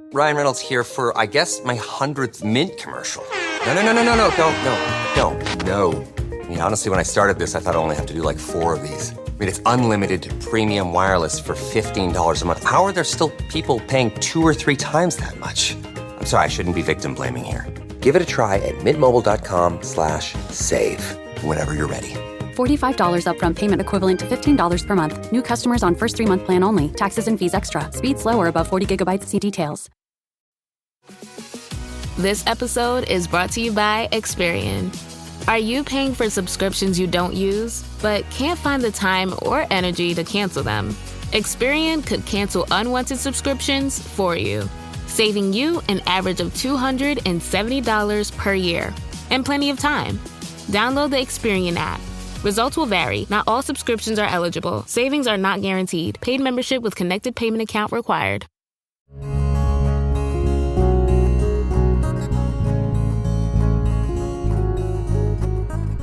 Ryan Reynolds here for, I guess, my 100th Mint commercial. No, don't. I mean, honestly, when I started this, I thought I only have to do like 4 of these. I mean, it's unlimited premium wireless for $15 a month. How are there still people paying 2 or 3 times that much? I'm sorry, I shouldn't be victim blaming here. Give it a try at mintmobile.com/save. Whenever you're ready. $45 upfront payment equivalent to $15 per month. New customers on first 3-month plan only. Taxes and fees extra. Speed slower above 40 gigabytes. See details. This episode is brought to you by Experian. Are you paying for subscriptions you don't use, but can't find the time or energy to cancel them? Experian could cancel unwanted subscriptions for you, saving you an average of $270 per year and plenty of time. Download the Experian app. Results will vary. Not all subscriptions are eligible. Savings are not guaranteed. Paid membership with connected payment account required.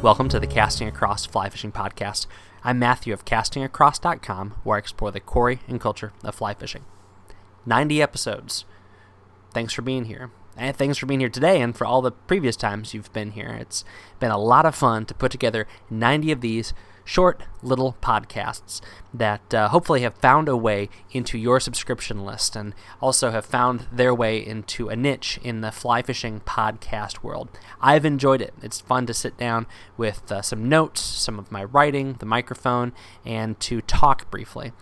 Welcome to the Casting Across Fly Fishing Podcast. I'm Matthew of castingacross.com, where I explore the quarry and culture of fly fishing. 90 episodes. Thanks for being here. And thanks for being here today and for all the previous times you've been here. It's been a lot of fun to put together 90 of these short little podcasts that hopefully have found a way into your subscription list and also have found their way into a niche in the fly fishing podcast world. I've enjoyed it. It's fun to sit down with some notes, some of my writing, the microphone, and to talk briefly.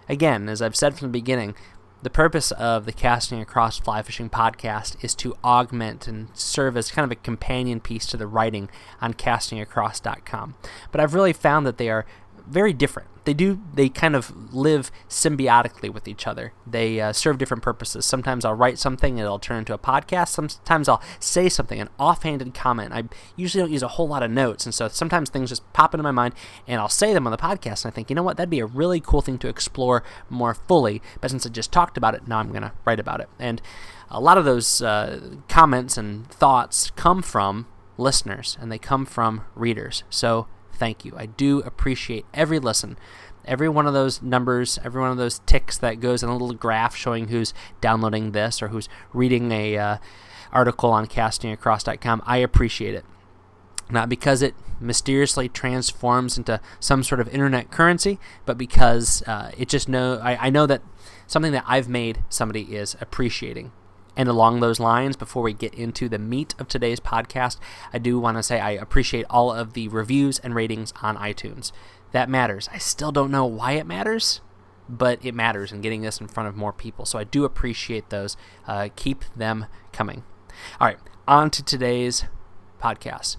Again, as I've said from the beginning, the purpose of the Casting Across Fly Fishing Podcast is to augment and serve as kind of a companion piece to the writing on castingacross.com. But I've really found that they are very different. They kind of live symbiotically with each other. They serve different purposes. Sometimes I'll write something and it'll turn into a podcast. Sometimes I'll say something, an offhanded comment. I usually don't use a whole lot of notes, and so sometimes things just pop into my mind and I'll say them on the podcast, and I think, you know what, that'd be a really cool thing to explore more fully, but since I just talked about it, now I'm going to write about it. And a lot of those comments and thoughts come from listeners, and they come from readers. So thank you. I do appreciate every listen. Every one of those numbers, every one of those ticks that goes in a little graph showing who's downloading this or who's reading a article on castingacross.com, I appreciate it. Not because it mysteriously transforms into some sort of internet currency, but because I know that something that I've made, somebody is appreciating. And along those lines, before we get into the meat of today's podcast, I do want to say I appreciate all of the reviews and ratings on iTunes. That matters. I still don't know why it matters, but it matters in getting this in front of more people. So I do appreciate those. Keep them coming. All right, on to today's podcast.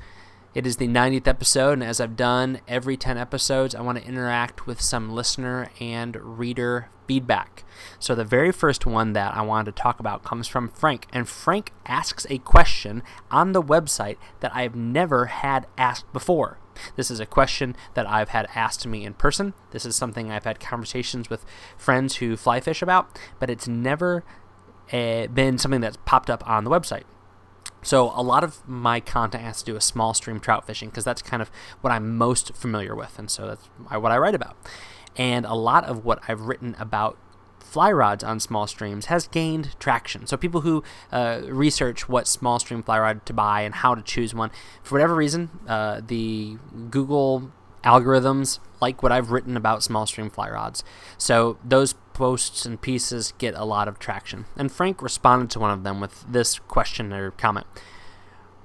It is the 90th episode, and as I've done every 10 episodes, I want to interact with some listener and reader feedback. So the very first one that I wanted to talk about comes from Frank, and Frank asks a question on the website that I've never had asked before. This is a question that I've had asked to me in person. This is something I've had conversations with friends who fly fish about, but it's never been something that's popped up on the website. So a lot of my content has to do with small stream trout fishing because that's kind of what I'm most familiar with, and so that's what I write about. And a lot of what I've written about fly rods on small streams has gained traction. So people who research what small stream fly rod to buy and how to choose one, for whatever reason, the Google algorithms like what I've written about small stream fly rods. So those posts and pieces get a lot of traction. And Frank responded to one of them with this question or comment.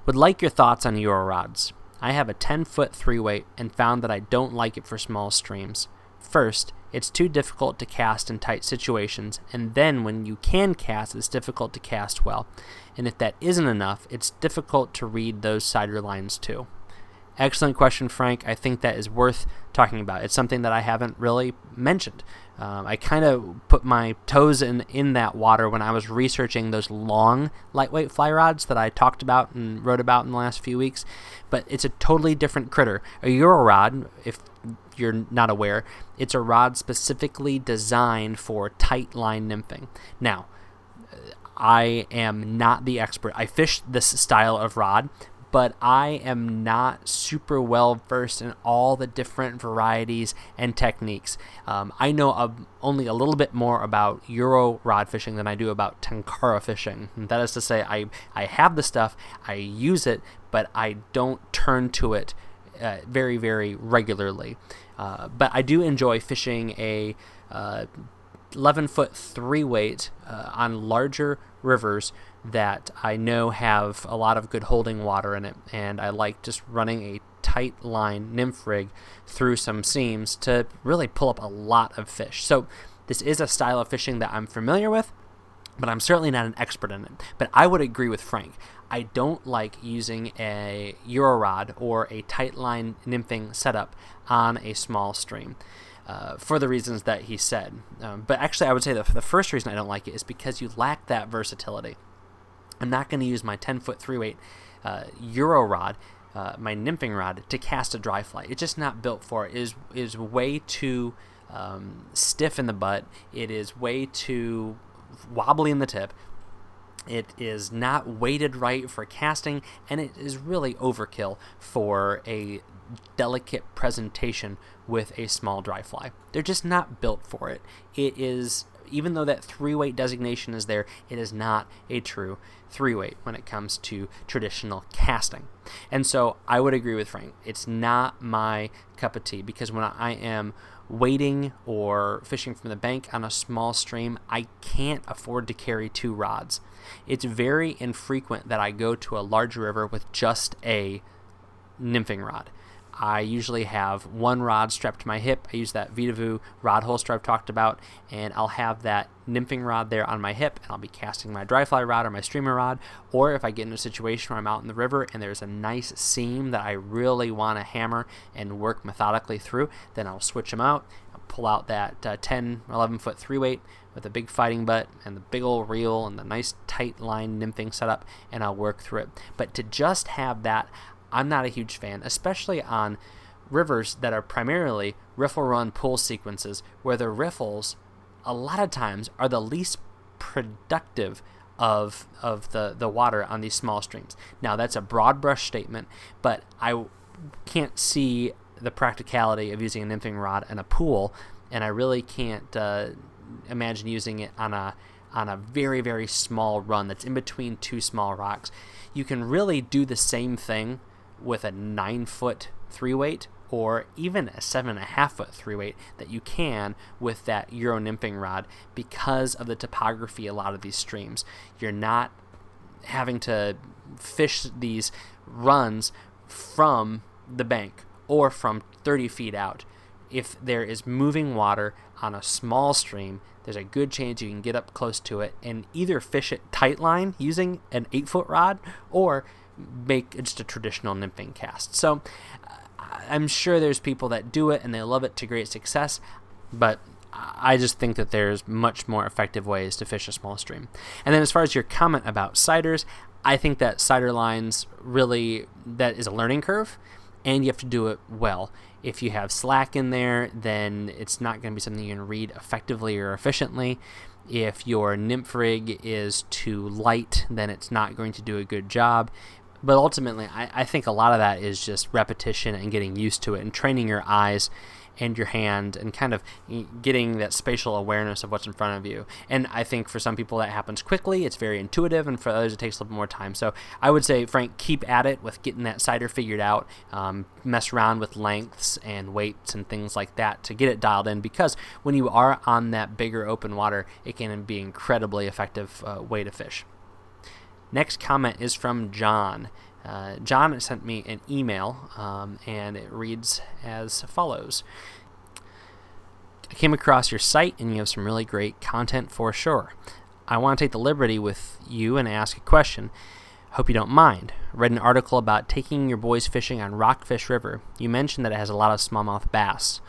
Would like your thoughts on Euro rods. I have a 10-foot 3-weight and found that I don't like it for small streams. First, it's too difficult to cast in tight situations, and then when you can cast, it's difficult to cast well. And if that isn't enough, it's difficult to read those sider lines too. Excellent question, Frank. I think that is worth talking about. It's something that I haven't really mentioned. I kind of put my toes in that water when I was researching those long lightweight fly rods that I talked about and wrote about in the last few weeks, but it's a totally different critter. A Euro rod, if you're not aware, it's a rod specifically designed for tight line nymphing. Now, I am not the expert. I fish this style of rod, but I am not super well versed in all the different varieties and techniques. I know only a little bit more about Euro rod fishing than I do about Tenkara fishing. And that is to say, I have the stuff, I use it, but I don't turn to it very, very regularly. But I do enjoy fishing a 11-foot 3-weight on larger rivers that I know have a lot of good holding water in it, and I like just running a tight line nymph rig through some seams to really pull up a lot of fish. So this is a style of fishing that I'm familiar with, but I'm certainly not an expert in it. But I would agree with Frank. I don't like using a Euro rod or a tight line nymphing setup on a small stream. For the reasons that he said. But actually, I would say the first reason I don't like it is because you lack that versatility. I'm not going to use my 10-foot 3-weight Euro rod, my nymphing rod, to cast a dry fly. It's just not built for it. It is way too stiff in the butt. It is way too wobbly in the tip. It is not weighted right for casting, and it is really overkill for a delicate presentation with a small dry fly. They're just not built for it. It is, even though that 3-weight designation is there, it is not a true 3-weight when it comes to traditional casting. And so I would agree with Frank. It's not my cup of tea, because when I am wading or fishing from the bank on a small stream, I can't afford to carry 2 rods. It's very infrequent that I go to a large river with just a nymphing rod. I usually have 1 rod strapped to my hip. I use that Vitavu rod holster I've talked about, and I'll have that nymphing rod there on my hip, and I'll be casting my dry fly rod or my streamer rod. Or if I get in a situation where I'm out in the river and there's a nice seam that I really want to hammer and work methodically through, then I'll switch them out. I'll pull out that 10 or 11-foot 3-weight with a big fighting butt and the big old reel and the nice tight line nymphing setup, and I'll work through it. But to just have that, I'm not a huge fan, especially on rivers that are primarily riffle run pull sequences, where the riffles a lot of times are the least productive of the water on these small streams. Now, that's a broad brush statement, but I can't see the practicality of using a nymphing rod in a pool, and I really can't imagine using it on a very, very small run that's in between 2 small rocks. You can really do the same thing with a 9-foot 3-weight or even a 7.5-foot 3-weight that you can with that Euro nymphing rod, because of the topography a lot of these streams. You're not having to fish these runs from the bank or from 30 feet out. If there is moving water on a small stream, there's a good chance you can get up close to it and either fish it tight line using an 8-foot rod or make just a traditional nymphing cast. So I'm sure there's people that do it and they love it to great success, but I just think that there's much more effective ways to fish a small stream. And then as far as your comment about ciders, I think that cider lines really, that is a learning curve, and you have to do it well. If you have slack in there, then it's not going to be something you can read effectively or efficiently. If your nymph rig is too light, then it's not going to do a good job. But ultimately, I think a lot of that is just repetition and getting used to it and training your eyes and your hand and kind of getting that spatial awareness of what's in front of you. And I think for some people that happens quickly, it's very intuitive, and for others it takes a little bit more time. So I would say, Frank, keep at it with getting that cider figured out, mess around with lengths and weights and things like that to get it dialed in, because when you are on that bigger open water, it can be an incredibly effective way to fish. Next comment is from John. John sent me an email, and it reads as follows. I came across your site, and you have some really great content for sure. I want to take the liberty with you and ask a question. Hope you don't mind. I read an article about taking your boys fishing on Rockfish River. You mentioned that it has a lot of smallmouth bass.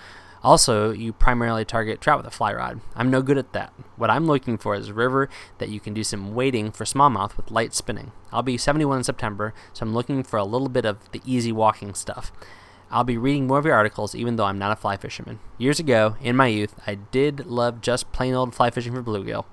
Also, you primarily target trout with a fly rod. I'm no good at that. What I'm looking for is a river that you can do some wading for smallmouth with light spinning. I'll be 71 in September, so I'm looking for a little bit of the easy walking stuff. I'll be reading more of your articles, even though I'm not a fly fisherman. Years ago, in my youth, I did love just plain old fly fishing for bluegill.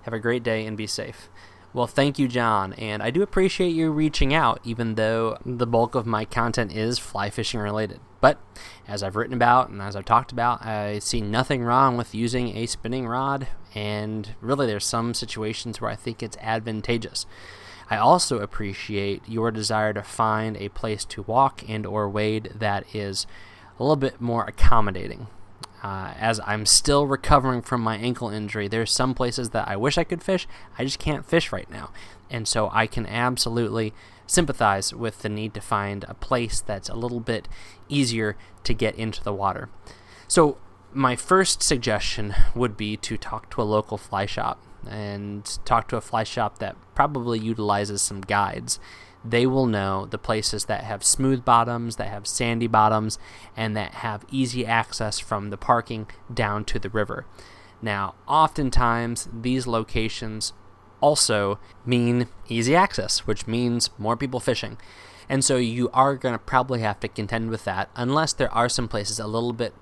Have a great day and be safe. Well, thank you, John, and I do appreciate you reaching out, even though the bulk of my content is fly fishing related. But as I've written about and as I've talked about, I see nothing wrong with using a spinning rod, and really there's some situations where I think it's advantageous. I also appreciate your desire to find a place to walk and or wade that is a little bit more accommodating. As I'm still recovering from my ankle injury, there's some places that I wish I could fish. I just can't fish right now. And so I can absolutely sympathize with the need to find a place that's a little bit easier to get into the water. So my first suggestion would be to talk to a local fly shop, and talk to a fly shop that probably utilizes some guides. They will know the places that have smooth bottoms, that have sandy bottoms, and that have easy access from the parking down to the river. Now, oftentimes, these locations also mean easy access, which means more people fishing. And so you are going to probably have to contend with that, unless there are some places a little bit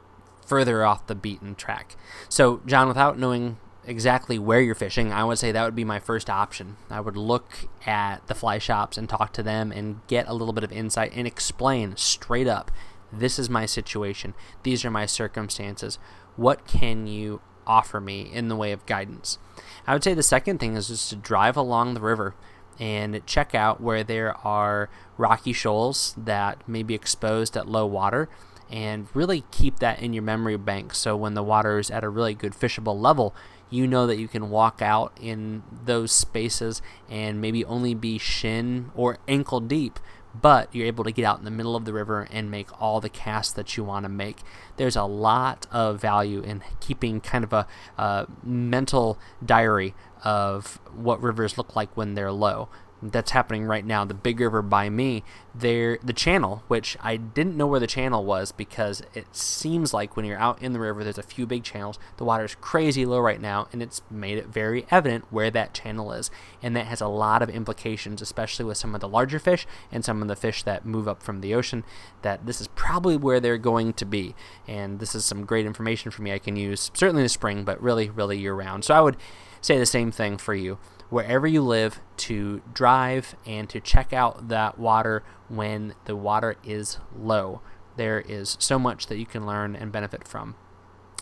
further off the beaten track. So, John, without knowing exactly where you're fishing, I would say that would be my first option. I would look at the fly shops and talk to them and get a little bit of insight and explain straight up, this is my situation, these are my circumstances, what can you offer me in the way of guidance? I would say the second thing is just to drive along the river and check out where there are rocky shoals that may be exposed at low water, and really keep that in your memory bank, so when the water is at a really good fishable level, you know that you can walk out in those spaces and maybe only be shin or ankle deep, but you're able to get out in the middle of the river and make all the casts that you want to make. There's a lot of value in keeping kind of a mental diary of what rivers look like when they're low. That's happening right now. The big river by me, the channel, which I didn't know where the channel was, because it seems like when you're out in the river, there's a few big channels. The water's crazy low right now, and it's made it very evident where that channel is. And that has a lot of implications, especially with some of the larger fish and some of the fish that move up from the ocean, that this is probably where they're going to be. And this is some great information for me I can use, certainly in the spring, but really, really year-round. So I would say the same thing for you. Wherever you live, to drive and to check out that water when the water is low. There is so much that you can learn and benefit from.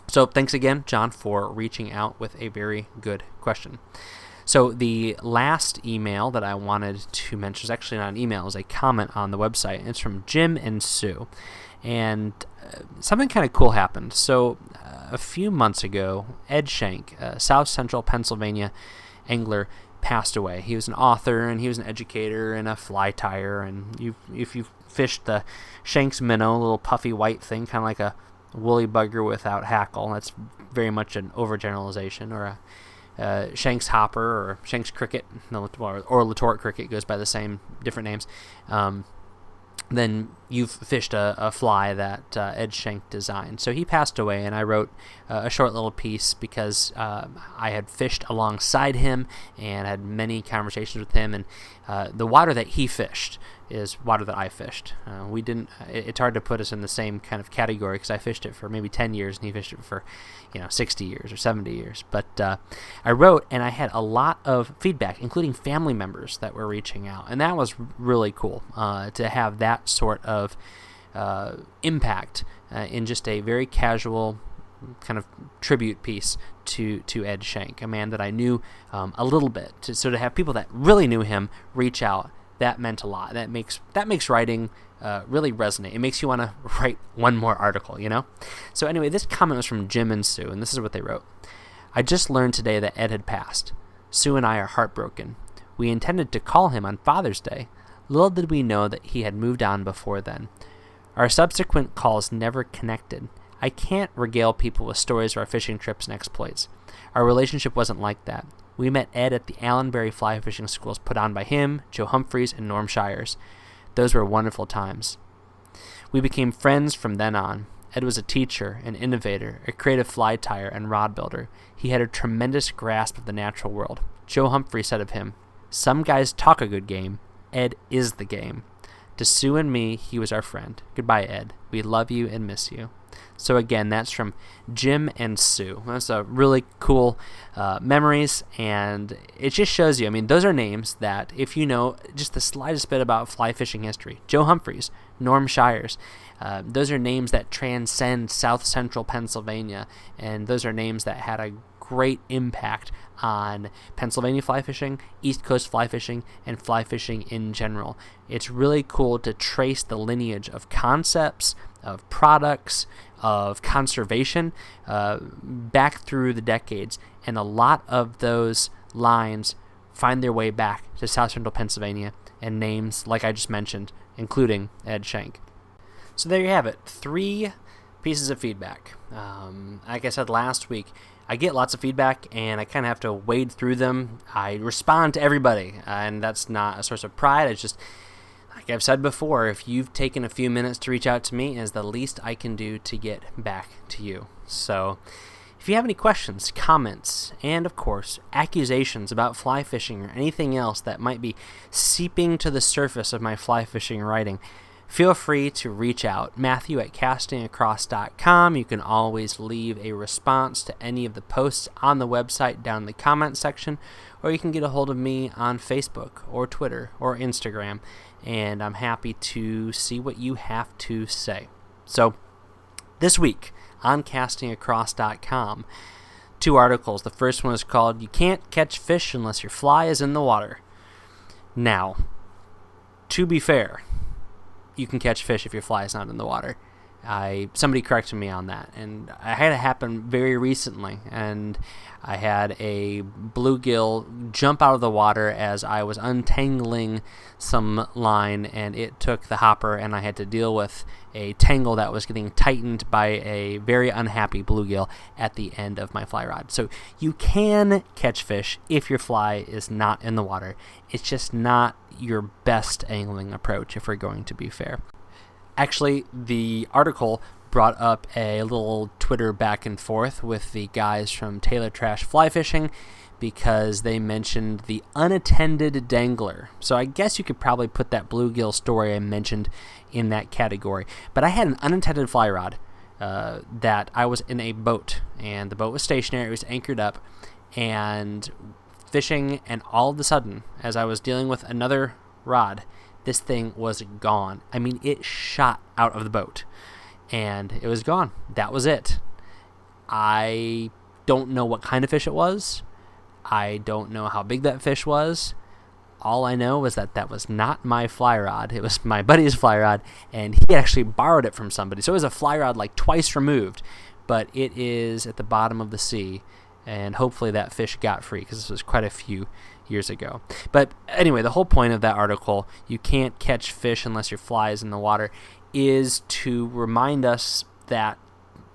So thanks again, John, for reaching out with a very good question. So the last email that I wanted to mention is actually not an email, it's a comment on the website. It's from Jim and Sue. And something kind of cool happened. So a few months ago, Ed Shank, South Central Pennsylvania angler, passed away. He was an author, and he was an educator and a fly tyer, and if you've fished the Shank's minnow, a little puffy white thing, kind of like a woolly bugger without hackle, that's very much an overgeneralization, or a Shank's hopper, or Shank's cricket, or Letort cricket, goes by the same, different names, then you've fished a fly that Ed Shank designed. So he passed away, and I wrote a short little piece because I had fished alongside him and had many conversations with him, and the water that he fished is water that I fished. We didn't. It's hard to put us in the same kind of category, because I fished it for maybe 10 years, and he fished it for 60 years or 70 years. But I wrote, and I had a lot of feedback, including family members that were reaching out, and that was really cool to have that sort of impact in just a very casual kind of tribute piece to Ed Shank, a man that I knew a little bit. So to have people that really knew him reach out, that meant a lot. That makes writing really resonate. It makes you want to write one more article, So anyway, this comment was from Jim and Sue, and this is what they wrote. I just learned today that Ed had passed. Sue and I are heartbroken. We intended to call him on Father's Day. Little did we know that he had moved on before then. Our subsequent calls never connected. I can't regale people with stories of our fishing trips and exploits. Our relationship wasn't like that. We met Ed at the Allenbury fly fishing schools put on by him, Joe Humphreys, and Norm Shires. Those were wonderful times. We became friends from then on. Ed was a teacher, an innovator, a creative fly tyer and rod builder. He had a tremendous grasp of the natural world. Joe Humphrey said of him, "Some guys talk a good game. Ed is the game." To Sue and me, he was our friend. Goodbye, Ed. We love you and miss you. So again, that's from Jim and Sue. That's a really cool memories, and it just shows you, I mean, those are names that if you know just the slightest bit about fly fishing history, Joe Humphreys, Norm Shires, those are names that transcend South Central Pennsylvania, and those are names that had a great impact on Pennsylvania fly fishing, East Coast fly fishing, and fly fishing in general. It's really cool to trace the lineage of concepts, of products, of conservation back through the decades, and a lot of those lines find their way back to South Central Pennsylvania and names like I just mentioned, including Ed Schenk. So there you have it, 3 pieces of feedback. Like I said last week, I get lots of feedback, and I kind of have to wade through them. I respond to everybody, and that's not a source of pride. It's just, like I've said before, if you've taken a few minutes to reach out to me, is the least I can do to get back to you. So if you have any questions, comments, and of course, accusations about fly fishing or anything else that might be seeping to the surface of my fly fishing writing, feel free to reach out. Matthew at castingacross.com. You can always leave a response to any of the posts on the website down in the comments section, or you can get a hold of me on Facebook or Twitter or Instagram, and I'm happy to see what you have to say. So this week on castingacross.com, 2 articles. The first one is called "You Can't Catch Fish Unless Your Fly is in the Water." Now, to be fair, you can catch fish if your fly is not in the water. Somebody corrected me on that, and I had it happen very recently, and I had a bluegill jump out of the water as I was untangling some line, and it took the hopper, and I had to deal with a tangle that was getting tightened by a very unhappy bluegill at the end of my fly rod. So you can catch fish if your fly is not in the water. It's just not your best angling approach, if we're going to be fair. Actually, the article brought up a little Twitter back and forth with the guys from Taylor Trash Fly Fishing because they mentioned the unattended dangler. So I guess you could probably put that bluegill story I mentioned in that category. But I had an unattended fly rod that I was in a boat, and the boat was stationary. It was anchored up and fishing, and all of a sudden, as I was dealing with another rod, this thing was gone. I mean, it shot out of the boat, and it was gone. That was it. I don't know what kind of fish it was. I don't know how big that fish was. All I know was that that was not my fly rod. It was my buddy's fly rod, and he actually borrowed it from somebody. So it was a fly rod like twice removed, but it is at the bottom of the sea, and hopefully that fish got free because this was quite a few years ago. But anyway, the whole point of that article, "You can't catch fish unless your fly is in the water," is to remind us that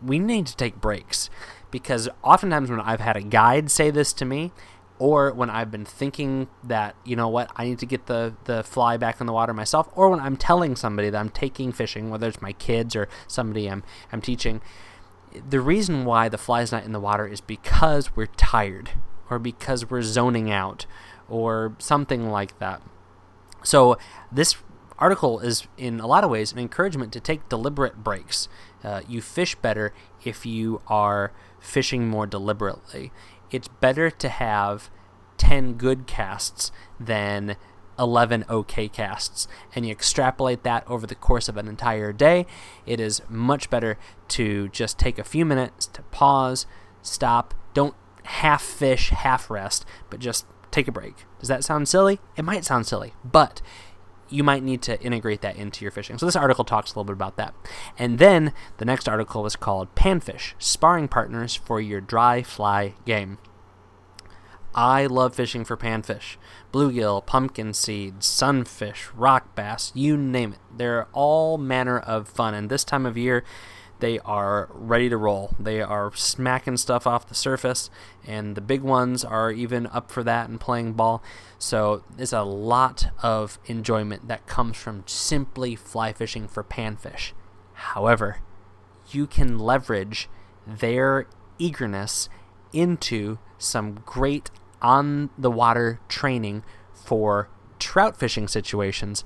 we need to take breaks. Because oftentimes when I've had a guide say this to me, or when I've been thinking that, you know what, I need to get the fly back in the water myself, or when I'm telling somebody that I'm taking fishing, whether it's my kids or somebody I'm teaching, the reason why the fly is not in the water is because we're tired, or because we're zoning out, or something like that. So this article is, in a lot of ways, an encouragement to take deliberate breaks. You fish better if you are fishing more deliberately. It's better to have 10 good casts than 11 okay casts, and you extrapolate that over the course of an entire day. It is much better to just take a few minutes to pause, stop, don't half fish, half rest, but just take a break. Does that sound silly? It might sound silly, but you might need to integrate that into your fishing. So this article talks a little bit about that. And then the next article was called "Panfish, Sparring Partners for Your Dry Fly Game." I love fishing for panfish. Bluegill, pumpkin seed, sunfish, rock bass, you name it. They're all manner of fun, and this time of year, they are ready to roll. They are smacking stuff off the surface, and the big ones are even up for that and playing ball. So there's a lot of enjoyment that comes from simply fly fishing for panfish. However, you can leverage their eagerness into some great on-the-water training for trout fishing situations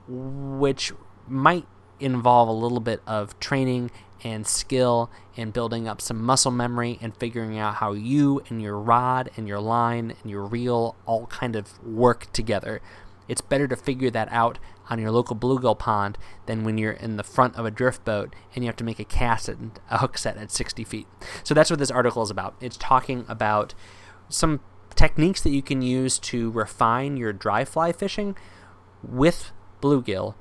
which might involve a little bit of training and skill and building up some muscle memory and figuring out how you and your rod and your line and your reel all kind of work together. It's better to figure that out on your local bluegill pond than when you're in the front of a drift boat and you have to make a cast at a hook set at 60 feet. So that's what this article is about. It's talking about some techniques that you can use to refine your dry fly fishing with bluegill,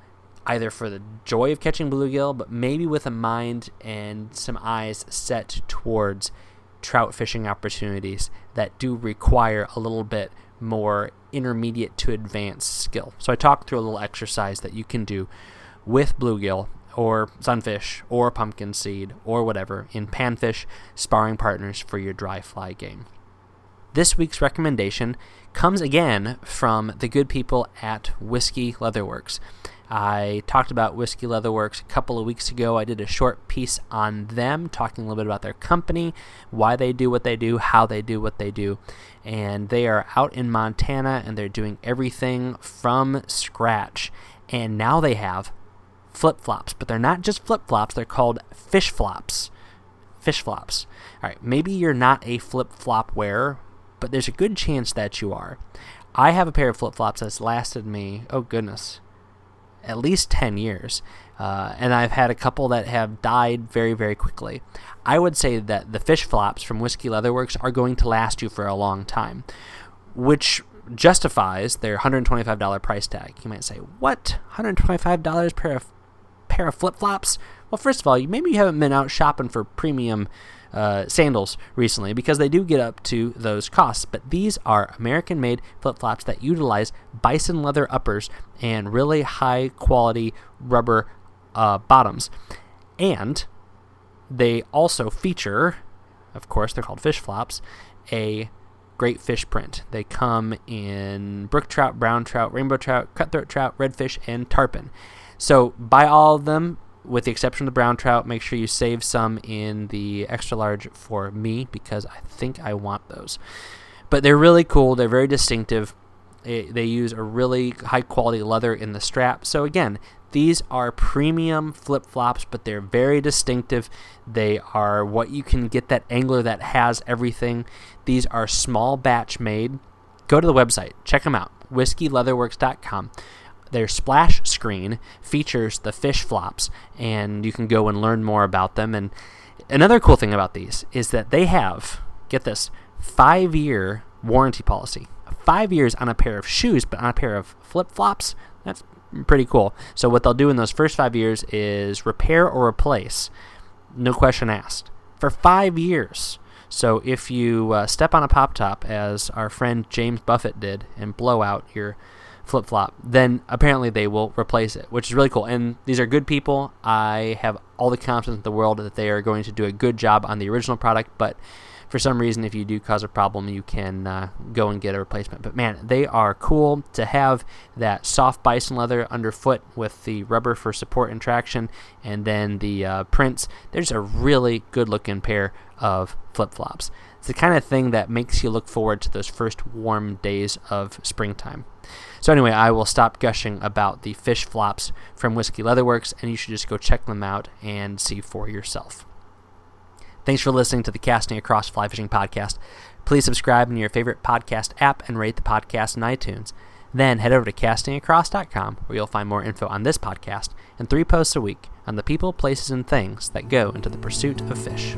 either for the joy of catching bluegill, but maybe with a mind and some eyes set towards trout fishing opportunities that do require a little bit more intermediate to advanced skill. So I talked through a little exercise that you can do with bluegill or sunfish or pumpkin seed or whatever in panfish sparring partners for your dry fly game. This week's recommendation comes again from the good people at Whiskey Leatherworks. I talked about Whiskey Leatherworks a couple of weeks ago. I did a short piece on them, talking a little bit about their company, why they do what they do, how they do what they do. And they are out in Montana, and they're doing everything from scratch. And now they have flip-flops, but they're not just flip-flops. They're called fish flops. Fish flops. All right, maybe you're not a flip-flop wearer, but there's a good chance that you are. I have a pair of flip-flops that's lasted me, oh goodness, at least 10 years. And I've had a couple that have died very, very quickly. I would say that the fish flops from Whiskey Leatherworks are going to last you for a long time, which justifies their $125 price tag. You might say, what? $125 pair of flip-flops? Well, first of all, maybe you haven't been out shopping for premium sandals recently, because they do get up to those costs. But these are American-made flip-flops that utilize bison leather uppers and really high-quality rubber bottoms. And they also feature, of course, they're called fish flops, a great fish print. They come in brook trout, brown trout, rainbow trout, cutthroat trout, redfish, and tarpon. So buy all of them, with the exception of the brown trout. Make sure you save some in the extra large for me, because I think I want those. But they're really cool. They're very distinctive. They use a really high quality leather in the strap. So again, these are premium flip-flops, but they're very distinctive. They are what you can get that angler that has everything. These are small batch made. Go to the website. Check them out. WhiskeyLeatherworks.com. Their splash screen features the fish flops, and you can go and learn more about them. And another cool thing about these is that they have, get this, 5-year warranty policy. 5 years on a pair of shoes, but on a pair of flip-flops, that's pretty cool. So what they'll do in those first 5 years is repair or replace, no question asked, for 5 years. So if you step on a pop top, as our friend James Buffett did, and blow out your flip-flop, then apparently they will replace it, which is really cool. And these are good people. I have all the confidence in the world that they are going to do a good job on the original product, but for some reason, if you do cause a problem, you can go and get a replacement. But man, they are cool to have that soft bison leather underfoot with the rubber for support and traction, and then the prints. There's a really good-looking pair of flip-flops. It's the kind of thing that makes you look forward to those first warm days of springtime. So anyway, I will stop gushing about the fish flops from Whiskey Leatherworks, and you should just go check them out and see for yourself. Thanks for listening to the Casting Across Fly Fishing Podcast. Please subscribe in your favorite podcast app and rate the podcast in iTunes. Then head over to castingacross.com, where you'll find more info on this podcast and 3 posts a week on the people, places, and things that go into the pursuit of fish.